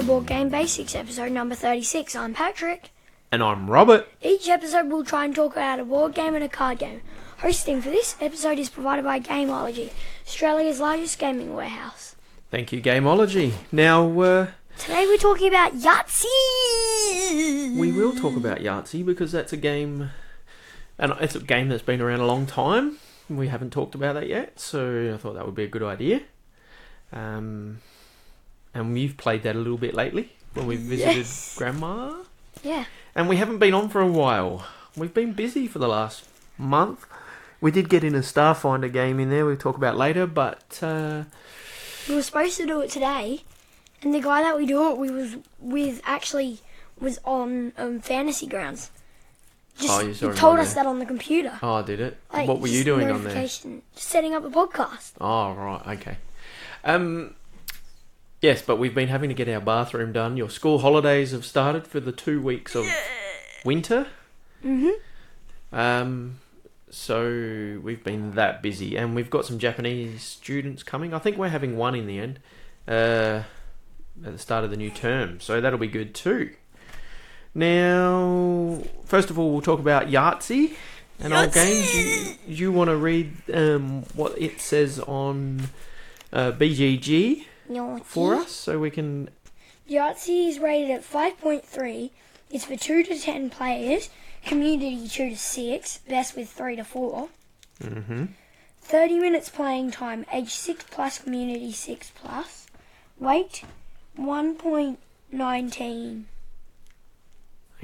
to Board Game Basics, episode number 36. I'm Patrick. And I'm Robert. Each episode we'll try and talk about a board game and a card game. Hosting for this episode is provided by Gameology, Australia's largest gaming warehouse. Thank you, Gameology. Now, today we're talking about Yahtzee! We will talk about Yahtzee because that's a game, and it's a game that's been around a long time. We haven't talked about that yet, so I thought that would be a good idea. And you've played that a little bit lately when we visited Grandma. Yeah. And we haven't been on for a while. We've been busy for the last month. We did get in a Starfinder game in there we'll talk about later, but we were supposed to do it today, and the guy that we do it with actually was on Fantasy Grounds. He told us that on the computer. Oh, did it? Like, what were you doing on there? Just setting up a podcast. Oh, right, okay. Yes, but we've been having to get our bathroom done. Your school holidays have started for the 2 weeks of winter. Mm-hmm. So we've been that busy, and we've got some Japanese students coming. I think we're having one in the end at the start of the new term, so that'll be good too. Now, first of all, we'll talk about Yahtzee, an old game. Do you want to read what it says on BGG for us, so we can... Yahtzee is rated at 5.3. It's for 2 to 10 players. Community 2 to 6. Best with 3 to 4. 30 minutes playing time. Age 6 plus. Community 6 plus. Weight 1.19.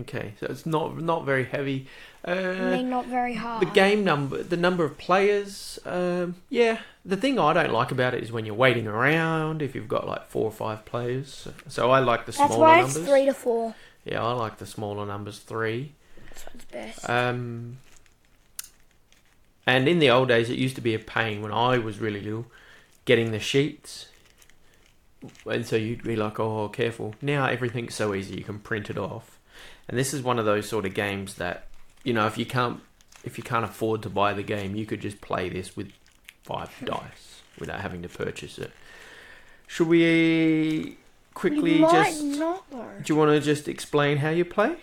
Okay, so it's not very heavy. Not very hard. The number of players. Yeah, the thing I don't like about it is when you're waiting around. If you've got like 4 or 5 players, so I like the smaller numbers. That's why it's 3 to 4. Yeah, I like the smaller numbers, 3. That's what's best. And in the old days, it used to be a pain when I was really little, getting the sheets. And so you'd be like, oh, careful. Now everything's so easy, you can print it off. And this is one of those sort of games that, you know, if you can't afford to buy the game, you could just play this with 5 dice without having to purchase it. Should we quickly do you want to just explain how you play?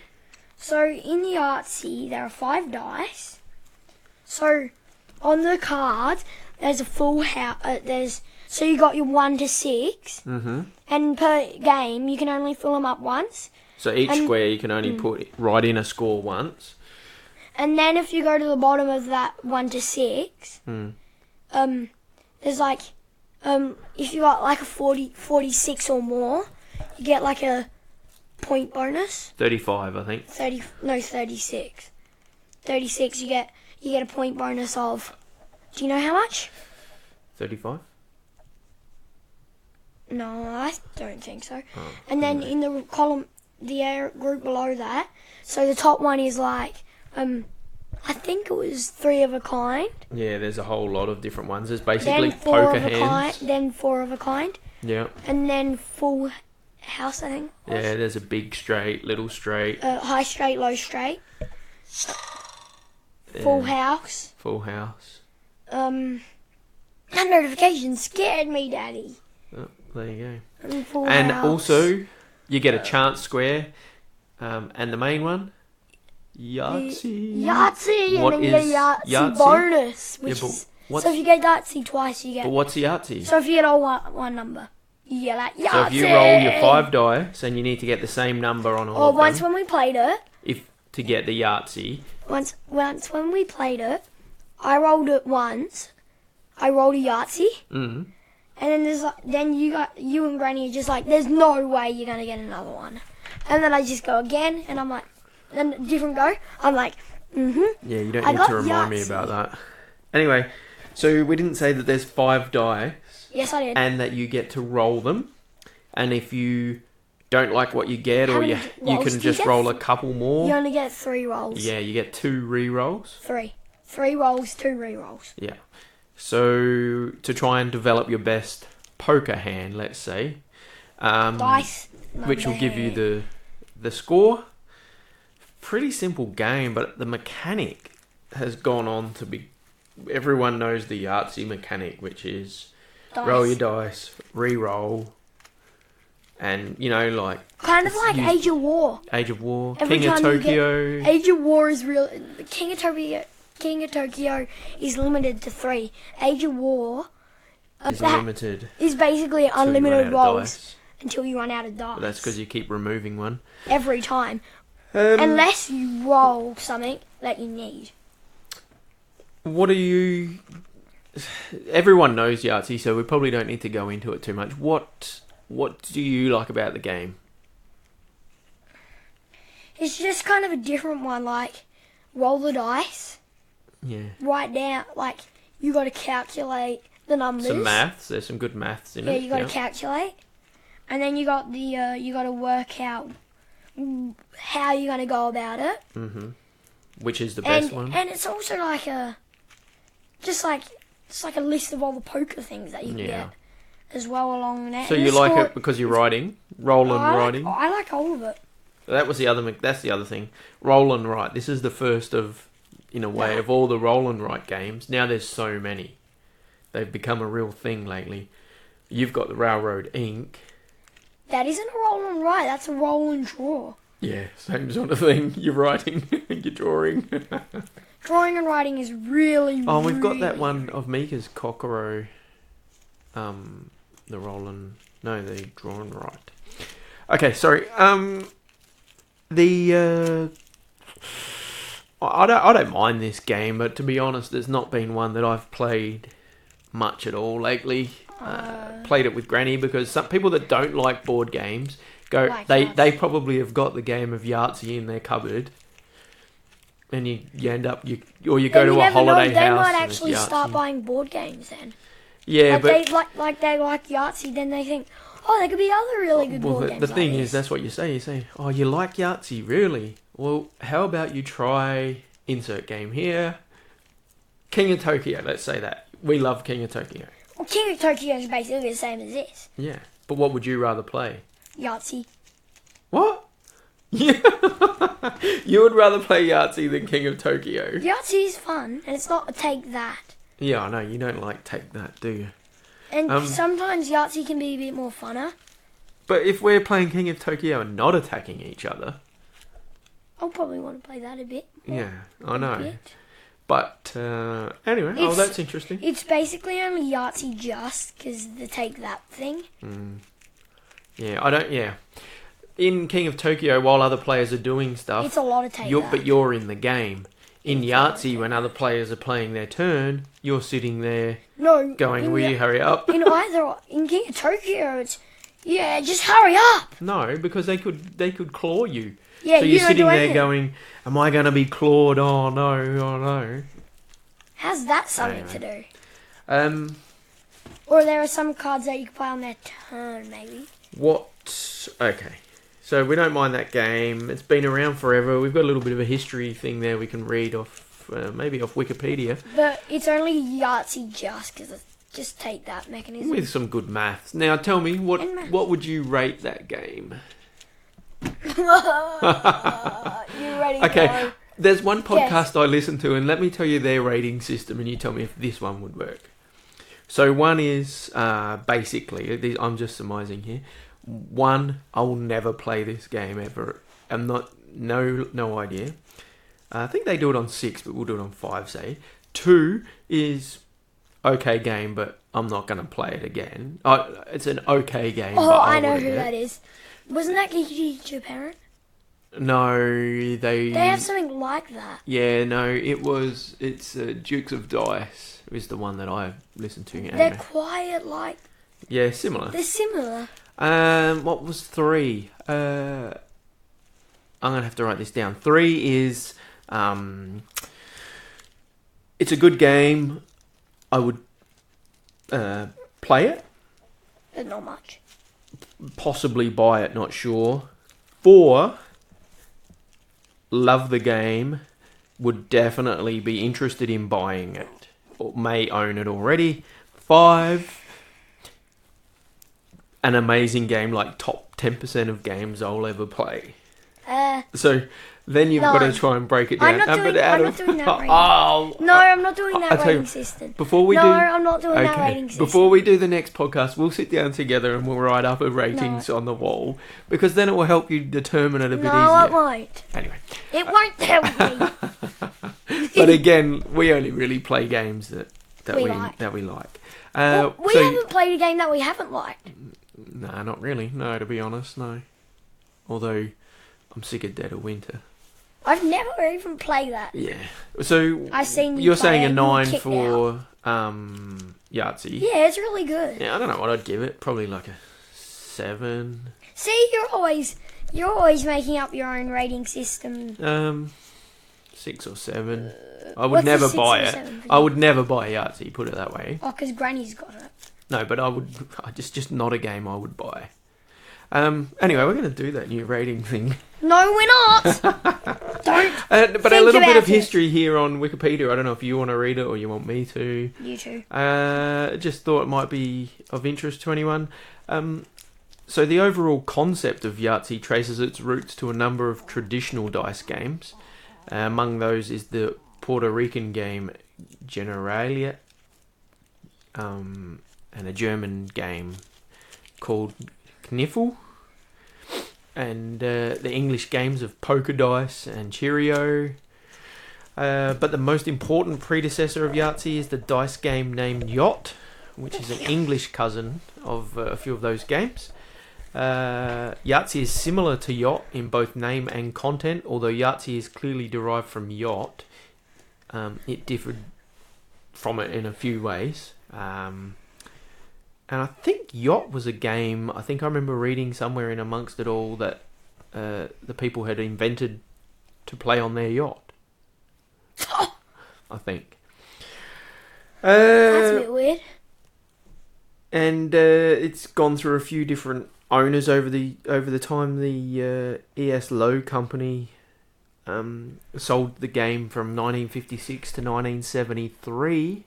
So in the Yahtzee, there are 5 dice. So on the card, there's a full house. So you got your 1 to 6, and per game you can only fill them up once. So each square you can only put right in a score once. And then if you go to the bottom of that 1 to 6, there's like, if you got like a 46 or more, you get like a point bonus. 35, I think. 36. 36, you get a point bonus of, do you know how much? 35? No, I don't think so. Oh, and then in the column, the group below that, so the top one is like, I think it was 3 of a kind. Yeah, there's a whole lot of different ones. There's basically poker hands. Then 4 of a kind. Yeah. And then full house, I think. Yeah, there's a big straight, little straight. High straight, low straight. Full house. Full house. That notification scared me, Daddy. Oh, there you go. And also, you get a chance square, and the main one, Yahtzee. Yahtzee, and then you get a Yahtzee bonus. So if you get Yahtzee twice, you get... But what's Yahtzee? So if you get all one number, you get that Yahtzee. So if you roll your 5 dice, and you need to get the same number on all of them. Once when we played it... To get the Yahtzee. Once when we played it, I rolled it once. I rolled a Yahtzee. Mm-hmm. And then you and Granny are just like, there's no way you're going to get another one. And then I just go again, and I'm like, then a different go. I'm like, Yeah, you don't need to remind me about that. Anyway, so we didn't say that there's 5 dice. Yes, I did. And that you get to roll them. And if you don't like what you get, or you can just roll a couple more. You only get 3 rolls. Yeah, you get 2 re-rolls. 3 rolls, 2 re-rolls. Yeah. So, to try and develop your best poker hand, let's say, dice, which will give you the score. Pretty simple game, but the mechanic has gone on to be... Everyone knows the Yahtzee mechanic, which is roll your dice, re-roll, and you know, like kind of like Age of War. Age of War, Every King of time you Tokyo. Age of War is real. King of Tokyo is limited to 3. Age of War Is limited. Is basically until you run unlimited out of rolls dice. until you run out of dice. But that's because you keep removing one. Every time. Unless you roll something that you need. What are you... Everyone knows Yahtzee, so we probably don't need to go into it too much. What do you like about the game? It's just kind of a different one, like roll the dice. Yeah. Write down, like you got to calculate the numbers. Some maths. There's some good maths in it. Yeah, you got to calculate, and then you got you got to work out how you're gonna go about it. Mm-hmm. Which is the best one? And it's also like it's like a list of all the poker things that you can get as well along there. So you like it because you're writing, roll and writing. I like all of it. That's the other thing. Roll and write. This is the first of, in a way, of all the roll and write games. Now there's so many. They've become a real thing lately. You've got the Railroad Ink. That isn't a roll and write. That's a roll and draw. Yeah, same sort of thing. You're writing, you're drawing. Drawing and writing is really. Oh, we've got that one of Mika's Kokoro. The roll and the draw and write. Okay, sorry. I don't mind this game, but to be honest, there's not been one that I've played much at all lately. Played it with Granny because some people that don't like board games they probably have got the game of Yahtzee in their cupboard, and you end up you go to a holiday house. They might actually start buying board games then. Yeah, but they like Yahtzee, then they think, oh, there could be other really good board games. The thing is, that's what you say. You say, oh, you like Yahtzee, really? Well, how about you try insert game here, King of Tokyo. Let's say that we love King of Tokyo. Well, King of Tokyo is basically the same as this. Yeah, but what would you rather play? Yahtzee. What? Yeah. You would rather play Yahtzee than King of Tokyo? Yahtzee is fun, and it's not a take that. Yeah, I know. You don't like take that, do you? And sometimes Yahtzee can be a bit more funner. But if we're playing King of Tokyo and not attacking each other... I'll probably want to play that a bit. Yeah, I know. But, anyway, that's interesting. It's basically only Yahtzee just because the take that thing. Yeah, in King of Tokyo, while other players are doing stuff... It's a lot of take that. But you're in the game. In Yahtzee, when other players are playing their turn, you're sitting there going, will you hurry up? In King of Tokyo, it's, just hurry up. No, because they could claw you. Yeah, so you're sitting there going, am I going to be clawed? Oh no. How's that something to do? Or there are some cards that you can play on their turn, maybe. Okay. So we don't mind that game. It's been around forever. We've got a little bit of a history thing there we can read off, maybe off Wikipedia. But it's only Yahtzee just because it's just take that mechanism. With some good maths. Now tell me, what would you rate that game? You ready? Okay, there's one podcast I listen to, and let me tell you their rating system, and you tell me if this one would work. So one is basically, I'm just surmising here. One, I will never play this game ever. I'm no idea. I think they do it on 6, but we'll do it on 5, say. 2 is okay game, but I'm not going to play it again. It's an okay game. Oh, I know who that is. Wasn't that your parent? No, they have something like that. Yeah, no, it's Dukes of Dice is the one that I listened to. Anyway. They're quiet, like... Yeah, similar. They're similar. What was 3? I'm going to have to write this down. 3 is, it's a good game. I would play it. But not much. Possibly buy it, not sure. 4, love the game. Would definitely be interested in buying it. Or may own it already. 5... an amazing game, like top 10% of games I'll ever play. So Then you've No. got to try and break it down. I'm not doing that rating. Oh, No, I'm not doing that I'll tell you, rating system. before we No, do, I'm not doing that rating system. before we do the next podcast, we'll sit down together and we'll write up a ratings on the wall, because then it will help you determine it a bit easier. No, it won't. Anyway, It won't help me. but again, we only really play games that We we like. like. Well, we haven't played a game that we haven't liked. Nah, not really. No, to be honest, no. Although I'm sick of Dead of Winter. I've never even played that. Yeah. So I've seen you you're play saying it a and 9 kicked for Yahtzee? Yeah, it's really good. Yeah, I don't know what I'd give it. Probably like a 7. See, you're always making up your own rating system. 6 or 7. I would What's a never 6 or buy it. 7 for I you? would never buy Yahtzee. Put it that way. Oh, because Granny's got it. No, but I would. Just not a game I would buy. Anyway, we're going to do that new rating thing. No, we're not. Don't. But a Think little bit about of it. history here on Wikipedia. I don't know if you want to read it or you want me to. You too. Just thought it might be of interest to anyone. So the overall concept of Yahtzee traces its roots to a number of traditional dice games. Among those is the Puerto Rican game Generalia, and a German game called Kniffel, and the English games of Poker Dice and Cheerio. But the most important predecessor of Yahtzee is the dice game named Yacht, which is an English cousin of a few of those games. Yahtzee is similar to Yacht in both name and content, although Yahtzee is clearly derived from Yacht. It differed from it in a few ways. And I think Yacht was a game, I think I remember reading somewhere in amongst it all that the people had invented to play on their yacht. I think. That's a bit weird. And it's gone through a few different owners over the time. The ES Lowe company sold the game from 1956 to 1973.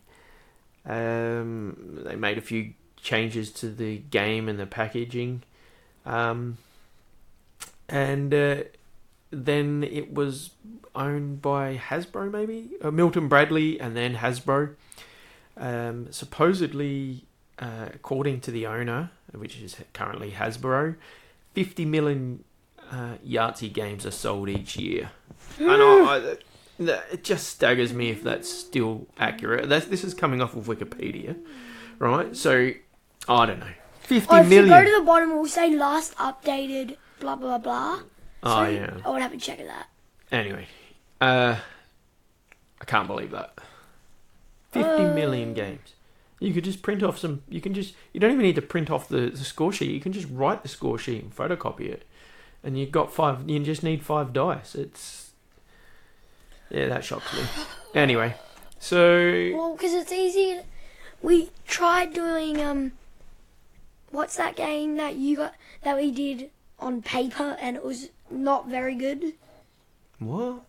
They made a few changes to the game and the packaging, and then it was owned by Hasbro, maybe Milton Bradley, and then Hasbro. Supposedly, according to the owner, which is currently Hasbro, 50 million Yahtzee games are sold each year. And it just staggers me if that's still accurate. This is coming off of Wikipedia, right? So, I don't know. 50 If million. you go to the bottom, it will say last updated, blah, blah, blah. Oh, So yeah. I would have to check that. Anyway, I can't believe that. 50 million games. You could just print off some. You don't even need to print off the score sheet. You can just write the score sheet and photocopy it, and you've got 5. You just need 5 dice. That shocks me. Anyway, so Well, because it's easy. We tried doing what's that game that we did on paper, and it was not very good. what?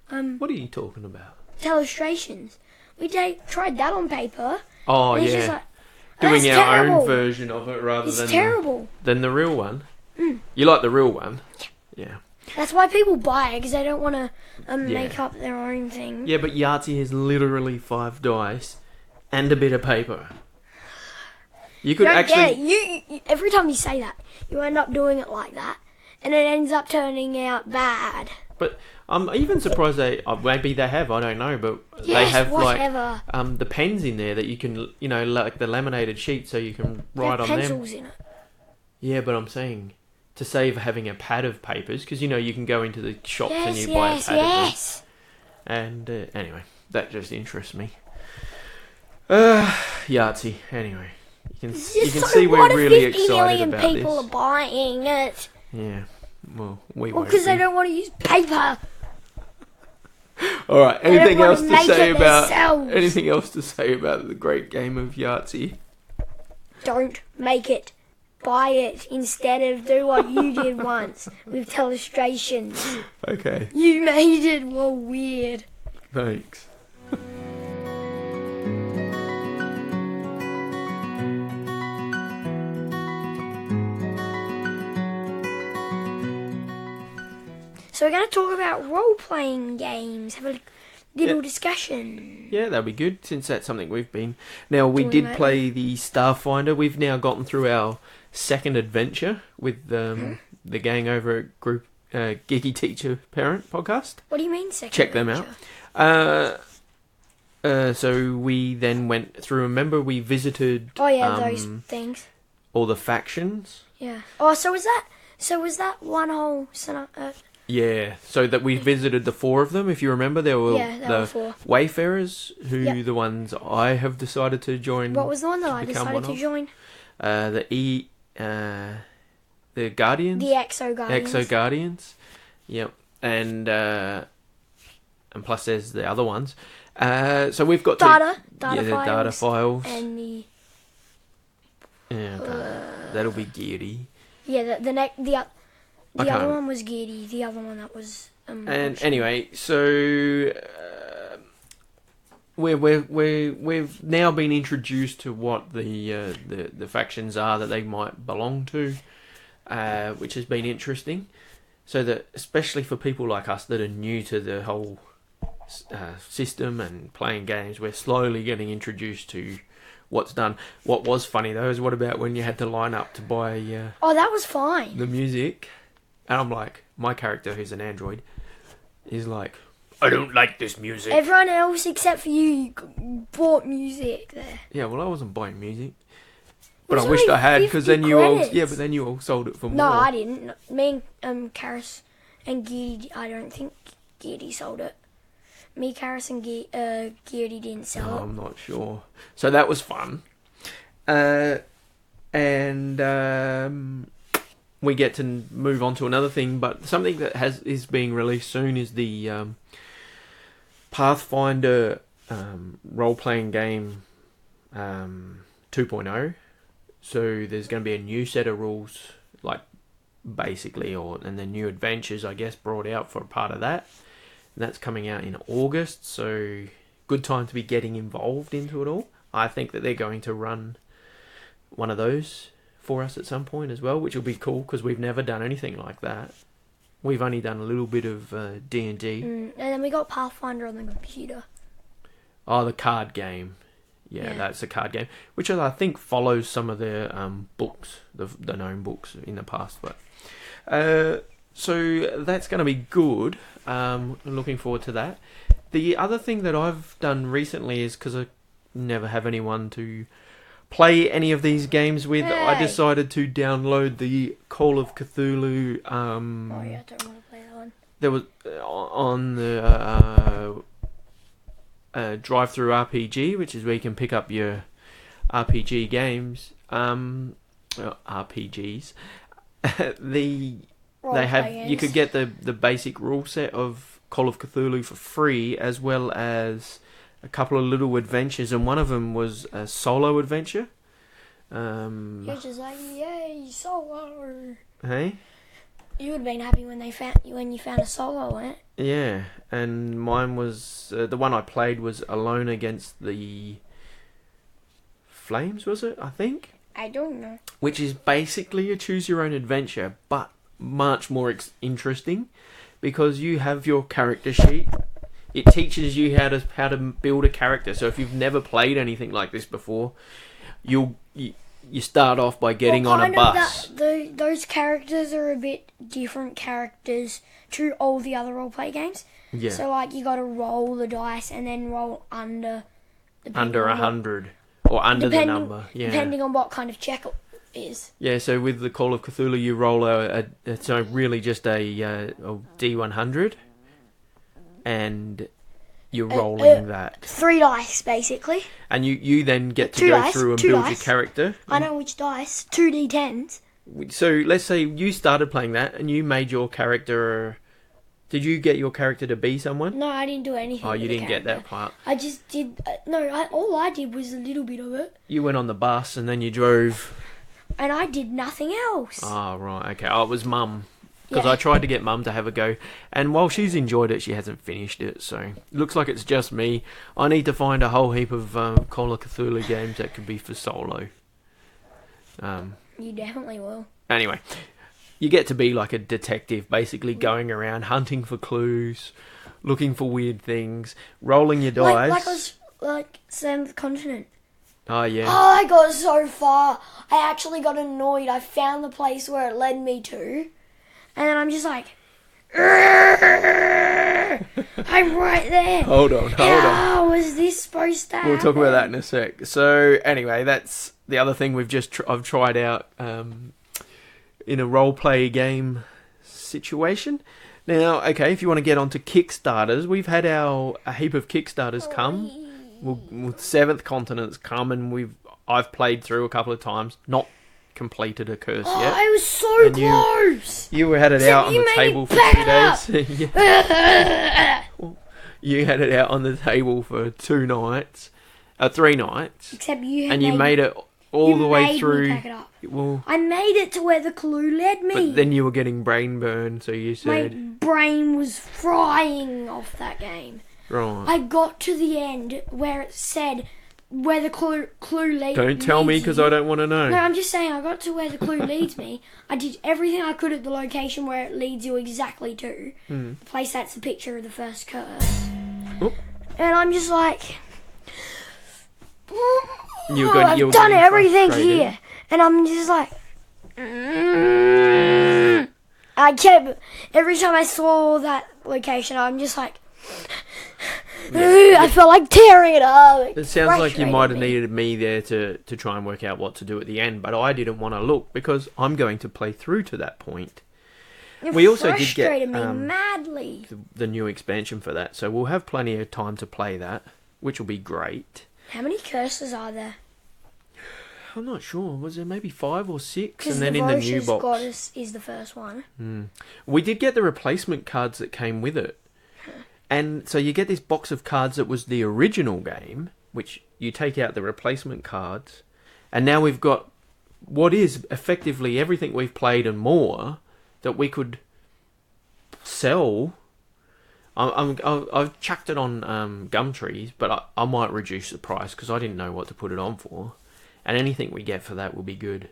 What are you talking about? Illustrations. We tried that on paper. Oh and it's yeah, just like, doing that's our terrible. own version of it rather It's than terrible. than the real one. You like the real one? Yeah. That's why people buy it, because they don't want to make up their own thing. Yeah, but Yahtzee is literally 5 dice and a bit of paper. You could You don't actually. get it. You every time you say that, you end up doing it like that, and it ends up turning out bad. But I'm even surprised maybe they have. I don't know, but they Yes, have whatever. like the pens in there that you can, like the laminated sheet, so you can write on them. Pencils in it. Yeah, but I'm saying to save having a pad of papers, because you can go into the shops and you buy a pad of them. Yes. And anyway, that just interests me. Yahtzee. Anyway, you can see we're really excited about this. People are buying it. Yeah. Well, Because they don't want to use paper. All right. They don't Anything wanna else to make say it about themselves. anything else to say about the great game of Yahtzee? Don't make it. Buy it instead of do what you did once with illustrations. Okay. You made it more weird. Thanks. So we're going to talk about role-playing games. Have a little discussion. Yeah, that'd be good, since that's something we've been... Now, we Doing did lately. play the Starfinder. We've now gotten through our second adventure with the gang over at Group Geeky Teacher Parent podcast. What do you mean second Check them out. So we then went through, remember we visited Oh yeah, those things. all the factions? Yeah. Oh, so was that one whole Yeah, so that we visited the 4 of them, if you remember. There were Yeah, there were 4. Wayfarers, who Yep. the ones I have decided to join. What was the one that I become decided one to join? The Guardians? The Exo Guardians. Exo Guardians. Yep. And plus there's the other ones. So we've got Data the files. data files. And the That'll be Geary. yeah, the I other can't- one was Geary. The other one that was And anyway, so we've now been introduced to what the factions are that they might belong to, which has been interesting. So that especially for people like us that are new to the whole system and playing games, we're slowly getting introduced to what's done. What was funny though is what about when you had to line up to buy oh, that was fine. the music, and I'm like, my character who's an android is like, I don't like this music. Everyone else except for you bought music there. Yeah, well, I wasn't buying music, but was I wished only I had, because then 50 you all, credits. yeah, but then you all sold it for more. No, I didn't. Me and Karis and Geary, I don't think Geary sold it. Me, Karis and Geary didn't sell No, it. I'm not sure. So that was fun, and we get to move on to another thing. But something that is being released soon is the Pathfinder role-playing game 2.0. So there's going to be a new set of rules, like basically, and the new adventures, I guess, brought out for a part of that. And that's coming out in August, so good time to be getting involved into it all. I think that they're going to run one of those for us at some point as well, which will be cool because we've never done anything like that. We've only done a little bit of D&D. And then we got Pathfinder on the computer. Oh, the card game. Yeah, that's a card game, which I think follows some of their books, the known books in the past. But so that's going to be good. I'm looking forward to that. The other thing that I've done recently is, because I never have anyone to play any of these games with, I Hey. decided to download the Call of Cthulhu. Oh yeah, I don't want to play that one. There was on the drive-through RPG, which is where you can pick up your RPG games. RPGs. You could get the basic rule set of Call of Cthulhu for free, as well as a couple of little adventures, and one of them was a solo adventure. You're just like, yay, solo. Hey? You would have been happy when you found a solo in it. Yeah, and mine was the one I played was Alone Against the Flames, was it? I think, I don't know. which is basically a choose your own adventure, but much more interesting because you have your character sheet. It teaches you how to build a character. So if you've never played anything like this before, you start off by getting on a bus. Those characters are a bit different characters to all the other roleplay games. Yeah, So like you got to roll the dice and then roll under. under 100 or under the number. Yeah, Depending on what kind of check it is. yeah. So with the Call of Cthulhu, you roll it's really just a D100, and you're rolling that, 3 dice basically. and you then get to Two go dice, through and two build dice. your character. I know which dice. 2d10s. So let's say you started playing that, and you made your character. Did you get your character to be someone? No, I didn't do anything. Oh, with you the didn't get character. that part. I just did. All I did was a little bit of it, You went on the bus, and then you drove. and I did nothing else. Oh, right, okay. Oh, it was Mum. Because Yeah. I tried to get Mum to have a go. And while she's enjoyed it, she hasn't finished it. So, it looks like it's just me. I need to find a whole heap of Call of Cthulhu games that could be for solo. You definitely will. Anyway. you get to be like a detective, basically going around hunting for clues, looking for weird things, rolling your dice. Like Seventh Continent. Oh, yeah. Oh, I got so far. I actually got annoyed. I found the place where it led me to. And then I'm just like... I'm right there. Hold on. How was this supposed to happen? We'll talk about that in a sec. So, anyway, that's the other thing I've tried out in a role-play game situation. Now, okay, if you want to get onto Kickstarters, we've had a heap of Kickstarters come. Seventh Continent's come, and I've played through a couple of times, not completed a curse yet. I was so close. You had it out on the table for 2 days. You had it out on the table for 3 nights. Except you made it all the way through. Me pack it up. Well, I made it to where the clue led me. But then you were getting brain burn, so you said... My brain was frying off that game. Right. I got to the end where it said where the clue leads. Don't tell me because I don't want to know. No, I'm just saying I got to where the clue leads me. I did everything I could at the location where it leads you exactly to. The place that's the picture of the first curse. Oop. And I'm just like... I've done everything here. And I'm just like... I kept... Every time I saw that location, I'm just like... I felt like tearing it up. It sounds like you might have needed me there to try and work out what to do at the end, but I didn't want to look because I'm going to play through to that point. We also did get madly. The new expansion for that, so we'll have plenty of time to play that, which will be great. How many curses are there? I'm not sure. Was there maybe 5 or 6? And then in the new box, Goddess is the first one. We did get the replacement cards that came with it. And so you get this box of cards that was the original game, which you take out the replacement cards, and now we've got what is effectively everything we've played and more that we could sell. I've chucked it on Gumtrees, but I might reduce the price because I didn't know what to put it on for. And anything we get for that will be good.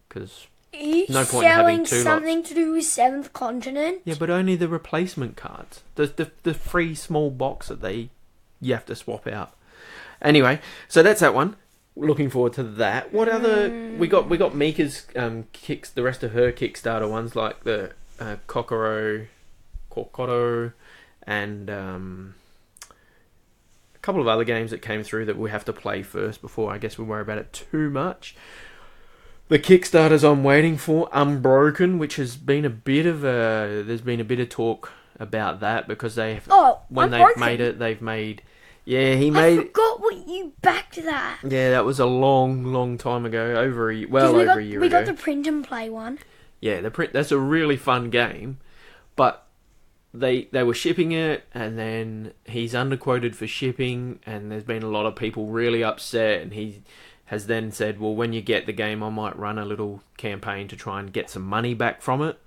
Because no point in having 2 something lots. To do with Seventh Continent? Yeah, but only the replacement cards. The free small box that you have to swap out. Anyway, so that's that one. Looking forward to that. What other... We got Mika's the rest of her Kickstarter ones, like the Kokoro, and a couple of other games that came through that we have to play first before I guess we worry about it too much. The Kickstarters I'm waiting for, Unbroken, which has been a bit of a... There's been a bit of talk about that because they've made it, they've made... Yeah, I forgot what you backed that. Yeah, that was a long time ago. Over a year ago. We got the print and play one. Yeah, that's a really fun game, but they were shipping it, and then he's underquoted for shipping, and there's been a lot of people really upset, and he has then said, well, when you get the game, I might run a little campaign to try and get some money back from it.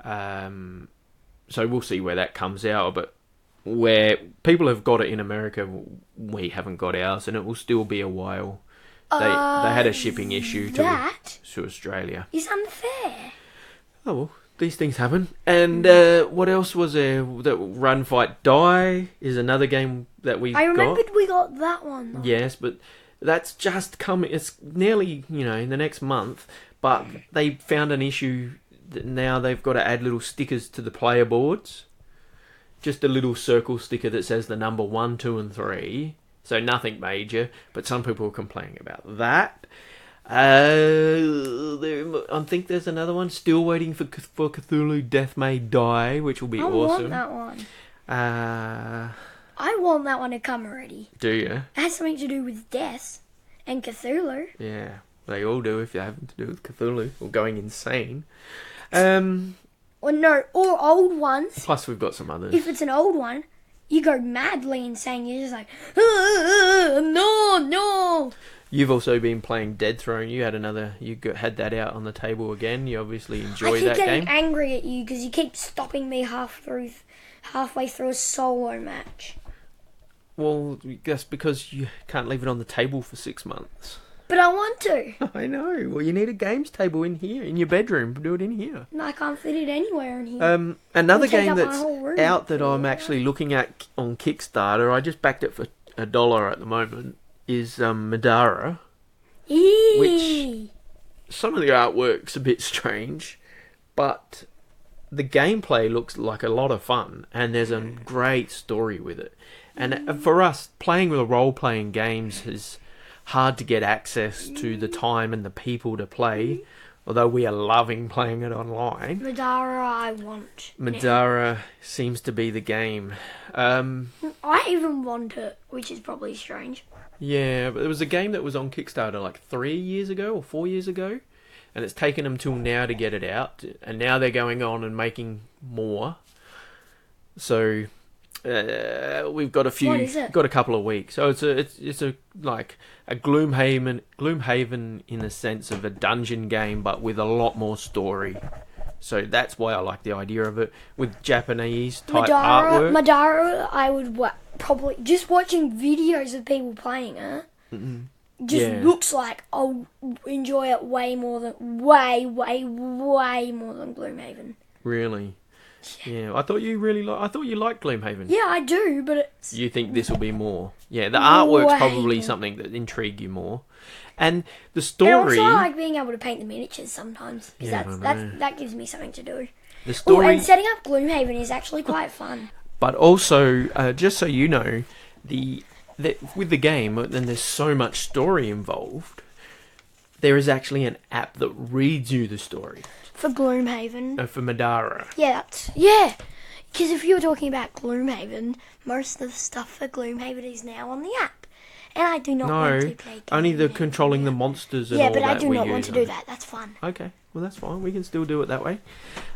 So we'll see where that comes out, but where people have got it in America, we haven't got ours, and it will still be a while. They had a shipping issue to Australia. Is unfair. Oh, well, these things happen. And what else was there? That Run, Fight, Die is another game that we got. I remembered we got that one, though. Yes, but that's just coming. It's nearly, in the next month. But they found an issue that now they've got to add little stickers to the player boards. Just a little circle sticker that says the number 1, 2, and 3. So nothing major, but some people are complaining about that. I think there's another one. Still waiting for Cthulhu Death May Die, which will be awesome. I want that one. I want that one to come already. Do you? It has something to do with death and Cthulhu. Yeah, they all do if you're having to do with Cthulhu or going insane. Or no, or old ones. Plus we've got some others. If it's an old one, you go madly insane. You're just like, no. You've also been playing Dead Throne. You had had that out on the table again. You obviously enjoy that game. I keep getting angry at you because you keep stopping me halfway through a solo match. Well, that's because you can't leave it on the table for 6 months. But I want to. I know. Well, you need a games table in here, in your bedroom. Do it in here. No, I can't fit it anywhere in here. Another It'll take game up my that's whole room. out that I'm actually looking at on Kickstarter, I just backed it for $1 at the moment, is Madara. Which some of the artwork's a bit strange, but the gameplay looks like a lot of fun, and there's a great story with it. And for us, playing with role-playing games is hard to get access to the time and the people to play, although we are loving playing it online. Madara, I want. Madara seems to be the game. I even want it, which is probably strange. Yeah, but there was a game that was on Kickstarter like 3 years ago or 4 years ago, and it's taken them till now to get it out, and now they're going on and making more. So we've got got a couple of weeks. So it's a like a Gloomhaven in the sense of a dungeon game, but with a lot more story. So that's why I like the idea of it with Japanese type artwork. Madara, I would probably just watching videos of people playing it. Looks like I'll enjoy it way more than Gloomhaven. Really? Yeah, I thought you liked Gloomhaven. Yeah, I do, but you think this will be more? Yeah, the artwork's probably something that intrigued you more, and the story. And also, I like being able to paint the miniatures sometimes because that gives me something to do. The story and setting up Gloomhaven is actually quite fun. But also, just so you know, with the game, then there's so much story involved. There is actually an app that reads you the story. For Gloomhaven. For Madara. Yeah. Because if you were talking about Gloomhaven, most of the stuff for Gloomhaven is now on the app. And I do not want to play Gloomhaven. Only the controlling the monsters and all that. Yeah, but I do not want to do that. That's fun. Okay, well that's fine. We can still do it that way.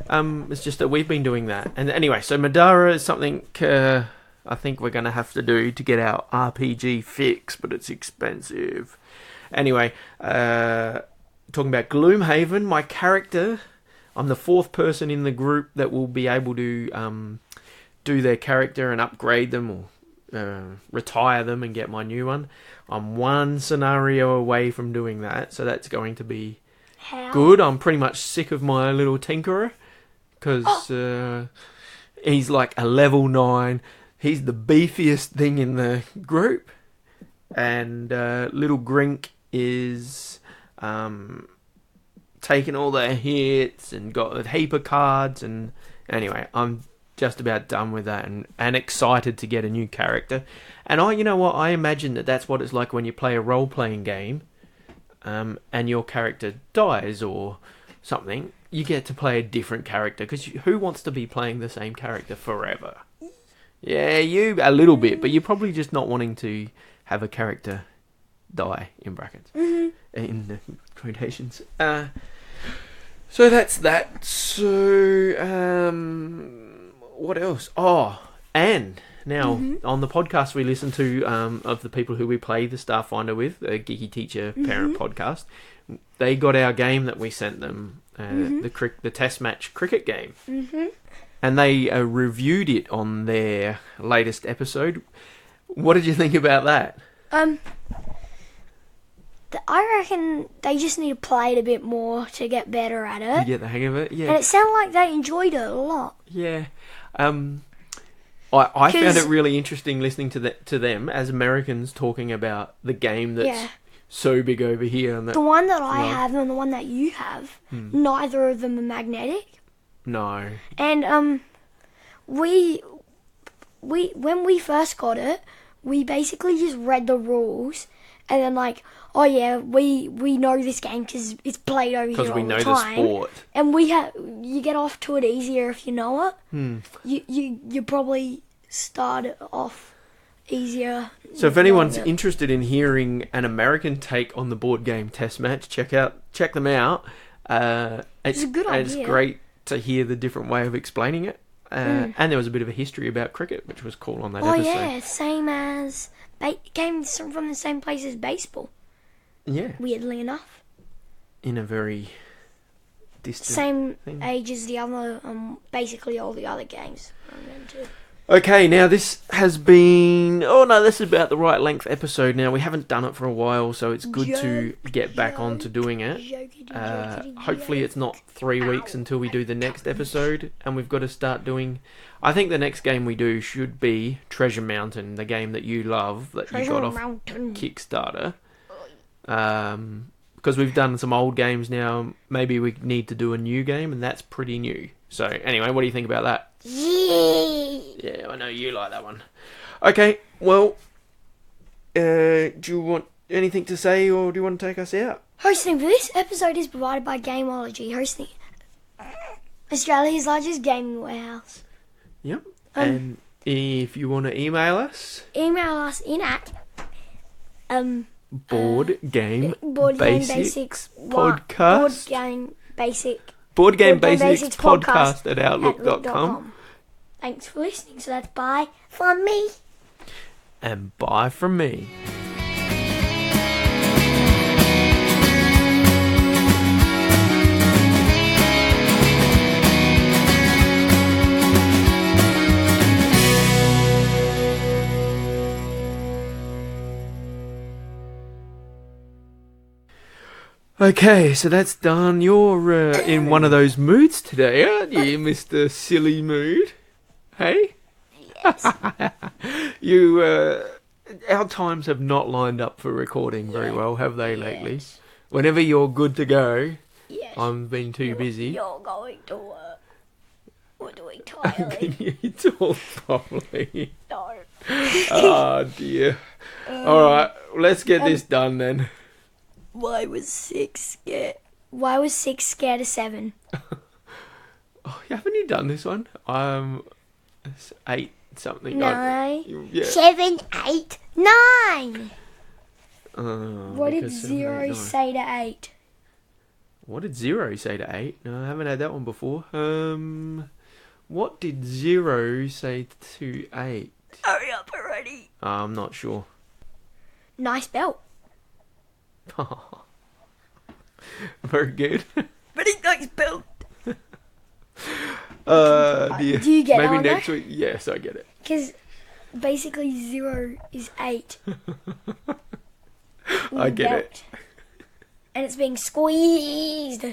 It's just that we've been doing that. And anyway, so Madara is something I think we're going to have to do to get our RPG fix, but it's expensive. Anyway, talking about Gloomhaven, my character, I'm the fourth person in the group that will be able to do their character and upgrade them or retire them and get my new one. I'm one scenario away from doing that, so that's going to be good. I'm pretty much sick of my little tinkerer because he's like a level 9. He's the beefiest thing in the group, and little Grink is taking all the hits and got a heap of cards. And anyway, I'm just about done with that and excited to get a new character. And I imagine that's what it's like when you play a role-playing game and your character dies or something. You get to play a different character, because who wants to be playing the same character forever? Yeah, you a little bit, but you're probably just not wanting to have a character die, in brackets, in the quotations. So that's that. So what else? Oh, and now on the podcast we listen to of the people who we play the Starfinder with, the Geeky Teacher Parent podcast, they got our game that we sent them, the test match cricket game. And they reviewed it on their latest episode. What did you think about that? I reckon they just need to play it a bit more to get better at it. To get the hang of it, yeah. And it sounded like they enjoyed it a lot. Yeah. I found it really interesting listening to them as Americans talking about the game that's so big over here. And the one that I have and the one that you have, neither of them are magnetic. No. And we when we first got it, we basically just read the rules and then we know this game because it's played over here all the time. Because we know the sport. And you get off to it easier if you know it. You probably start it off easier. So if anyone's interested in hearing an American take on the board game test match, check them out. It's a good idea. It's great to hear the different way of explaining it. And there was a bit of a history about cricket, which was cool on that episode. Oh yeah, same as came from the same place as baseball. Yeah. Weirdly enough. In a very distant same age as the other, basically all the other games. Okay, now this has been... Oh no, this is about the right length episode now. We haven't done it for a while, so it's good to get back on to doing it. Hopefully it's not 3 weeks until we do the next episode, and we've got to start doing... I think the next game we do should be Treasure Mountain, the game that you love, that you got off Kickstarter. Because we've done some old games now, maybe we need to do a new game, and that's pretty new. So anyway, what do you think about that? Yeah, I know you like that one. Okay, well, do you want anything to say, or do you want to take us out? Hosting for this episode is provided by Gameology, hosting Australia's largest gaming warehouse. Yep. And if you want to email us in at Board Game Basics podcast at outlook.com. Thanks for listening. So that's bye from me. And bye from me. Okay, so that's done. You're in one of those moods today, aren't you, Mr. Silly Mood? Hey? Yes. Our times have not lined up for recording very well, have they, lately? Whenever you're good to go, I've been too busy. You're going to work. We're doing tiling. Can you talk properly? No. Oh, dear. Alright, let's get this done then. Why was 6 scared? Why was 6 scared of 7? Oh, haven't you done this one? It's 8 something. 9. Yeah. 7, 8, 9. What did because 0 say to 8? What did 0 say to 8? No, I haven't had that one before. What did 0 say to 8? Hurry up already. I'm not sure. Nice belt. Very good. Very nice belt. Dear. Do you get Maybe it? next week. Yes, I get it. Because basically 0 is 8. I get it. And it's being squeezed.